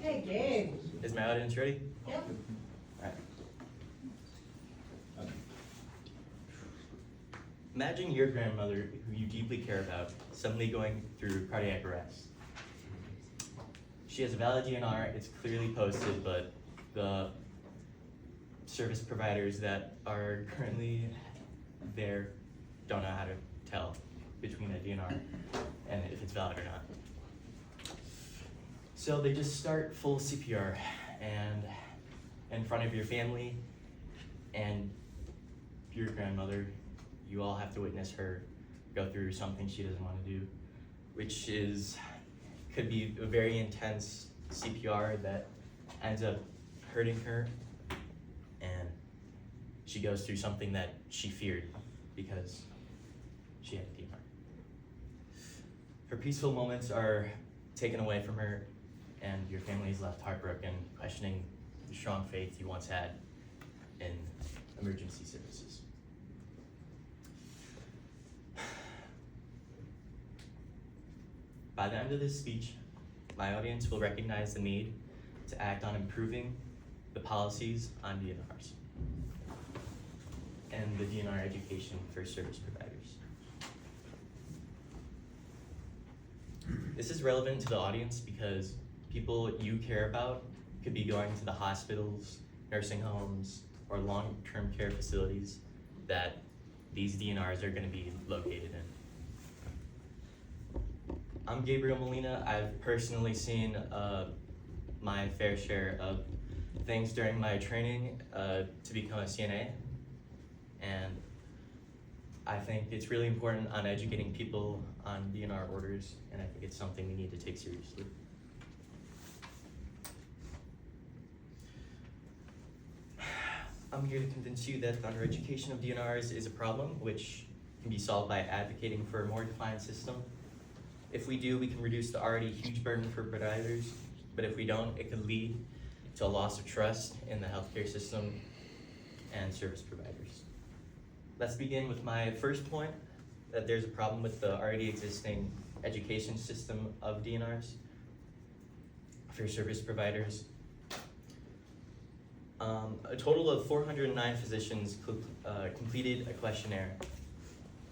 Okay, Gabe. Is my audience ready? Yep. All right. Imagine your grandmother, who you deeply care about, suddenly going through cardiac arrest. She has a valid DNR, it's clearly posted, but the service providers that are currently there don't know how to tell between a DNR and if it's valid or not. So they just start full CPR, and in front of your family and your grandmother, you all have to witness her go through something she doesn't want to do, which could be a very intense CPR that ends up hurting her, and she goes through something that she feared because she had a DNR. Her peaceful moments are taken away from her, and your family is left heartbroken, questioning the strong faith you once had in emergency services. By the end of this speech, my audience will recognize the need to act on improving the policies on DNRs and the DNR education for service providers. This is relevant to the audience because people you care about could be going to the hospitals, nursing homes, or long-term care facilities that these DNRs are going to be located in. I'm Gabriel Molina. I've personally seen my fair share of things during my training to become a CNA, and I think it's really important on educating people on DNR orders, and I think it's something we need to take seriously. I'm here to convince you that the undereducation of DNRs is a problem which can be solved by advocating for a more defined system. If we do, we can reduce the already huge burden for providers, but if we don't, it could lead to a loss of trust in the healthcare system and service providers. Let's begin with my first point, that there's a problem with the already existing education system of DNRs for service providers. A total of 409 physicians completed a questionnaire.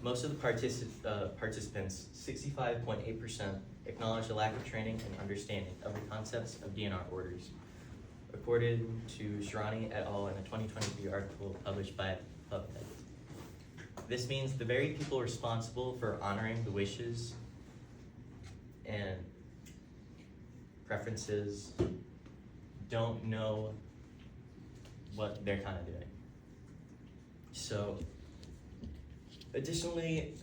Most of the participants, 65.8%, acknowledged a lack of training and understanding of the concepts of DNR orders, according to Sharani et al. In a 2023 article published by PubMed. This means the very people responsible for honoring the wishes and preferences don't know what they're kind of doing. So, additionally,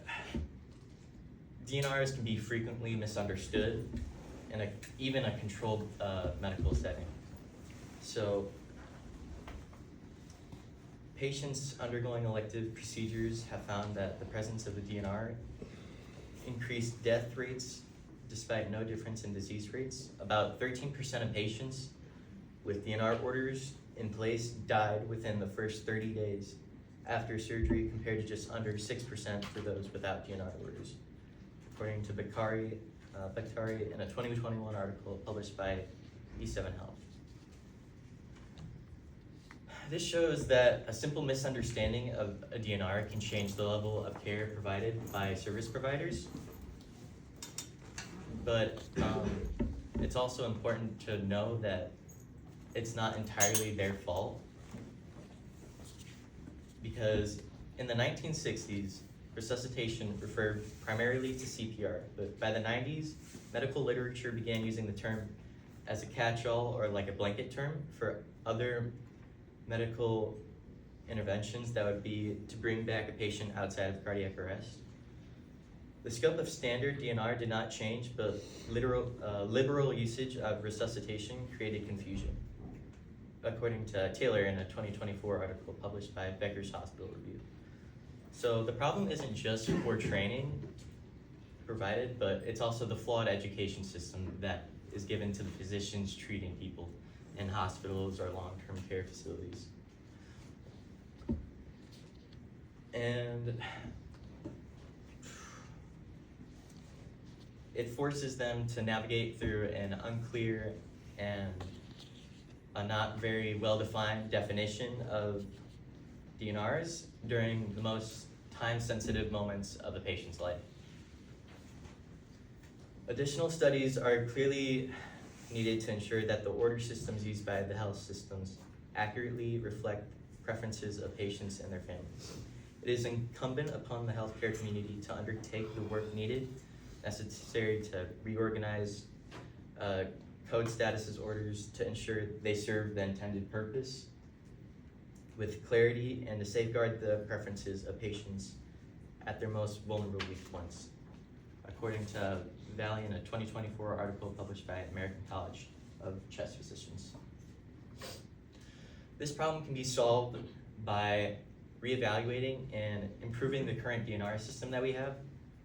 DNRs can be frequently misunderstood in even a controlled medical setting. So, patients undergoing elective procedures have found that the presence of the DNR increased death rates despite no difference in disease rates. About 13% of patients with DNR orders in place died within the first 30 days after surgery, compared to just under 6% for those without DNR orders, according to Bakari in a 2021 article published by E7 Health. This shows that a simple misunderstanding of a DNR can change the level of care provided by service providers, but it's also important to know that it's not entirely their fault, because in the 1960s, resuscitation referred primarily to CPR, but by the 90s, medical literature began using the term as a catch-all or like a blanket term for other medical interventions that would be to bring back a patient outside of cardiac arrest. The scope of standard DNR did not change, but liberal usage of resuscitation created confusion, according to Taylor in a 2024 article published by Becker's Hospital Review. So the problem isn't just poor training provided, but it's also the flawed education system that is given to the physicians treating people in hospitals or long-term care facilities. And it forces them to navigate through an unclear and a not very well-defined definition of DNRs during the most time-sensitive moments of a patient's life. Additional studies are clearly needed to ensure that the order systems used by the health systems accurately reflect preferences of patients and their families. It is incumbent upon the healthcare community to undertake the work necessary to reorganize code statuses orders to ensure they serve the intended purpose with clarity and to safeguard the preferences of patients at their most vulnerable points, according to Valley in a 2024 article published by American College of Chest Physicians. This problem can be solved by reevaluating and improving the current DNR system that we have.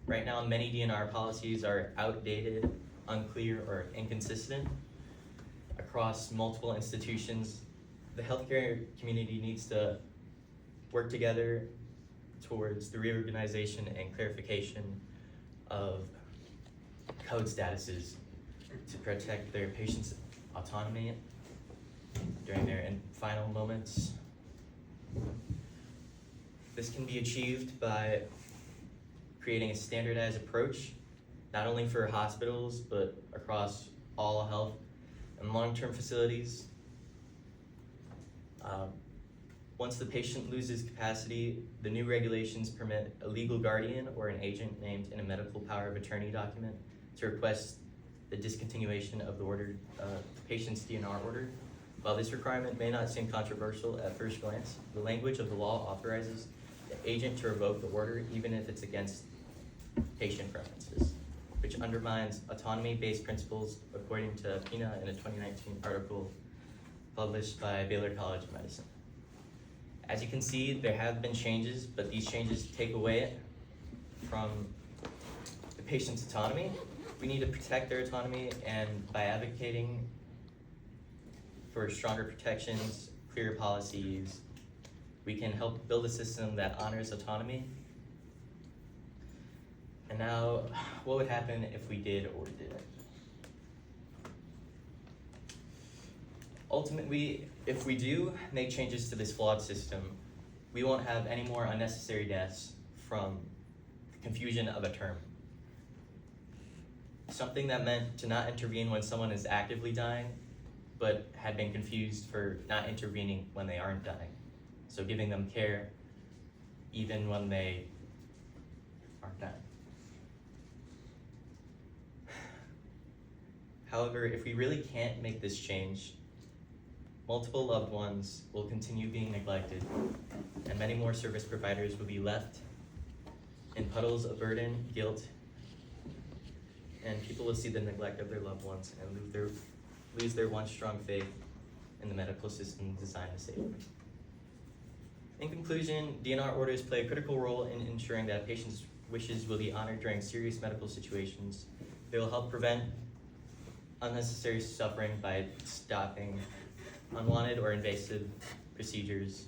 Right now, many DNR policies are outdated, unclear, or inconsistent across multiple institutions. The healthcare community needs to work together towards the reorganization and clarification of code statuses to protect their patients' autonomy during their final moments. This can be achieved by creating a standardized approach, not only for hospitals, but across all health and long-term facilities. Once the patient loses capacity, the new regulations permit a legal guardian or an agent named in a medical power of attorney document to request the discontinuation of the patient's DNR order. While this requirement may not seem controversial at first glance, the language of the law authorizes the agent to revoke the order even if it's against patient preferences, which undermines autonomy-based principles according to Pina in a 2019 article published by Baylor College of Medicine. As you can see, there have been changes, but these changes take away from the patient's autonomy. We need to protect their autonomy, and by advocating for stronger protections, clear policies, we can help build a system that honors autonomy. And now, what would happen if we did or didn't? Ultimately, if we do make changes to this flawed system, we won't have any more unnecessary deaths from the confusion of a term. Something that meant to not intervene when someone is actively dying, but had been confused for not intervening when they aren't dying. So giving them care even when they aren't dying. However, if we really can't make this change, multiple loved ones will continue being neglected, and many more service providers will be left in puddles of burden, guilt, and people will see the neglect of their loved ones and lose their once strong faith in the medical system designed to save them. In conclusion, DNR orders play a critical role in ensuring that patients' wishes will be honored during serious medical situations. They will help prevent unnecessary suffering by stopping unwanted or invasive procedures.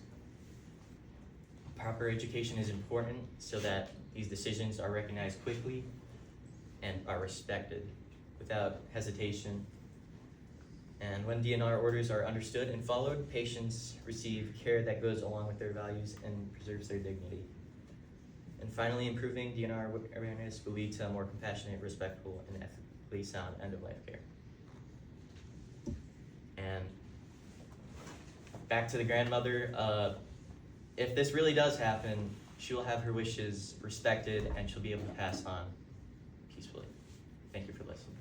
Proper education is important so that these decisions are recognized quickly and are respected without hesitation. And when DNR orders are understood and followed, patients receive care that goes along with their values and preserves their dignity. And finally, improving DNR awareness will lead to a more compassionate, respectful, and ethically sound end-of-life care. And back to the grandmother, if this really does happen, she will have her wishes respected and she'll be able to pass on peacefully. Thank you for listening.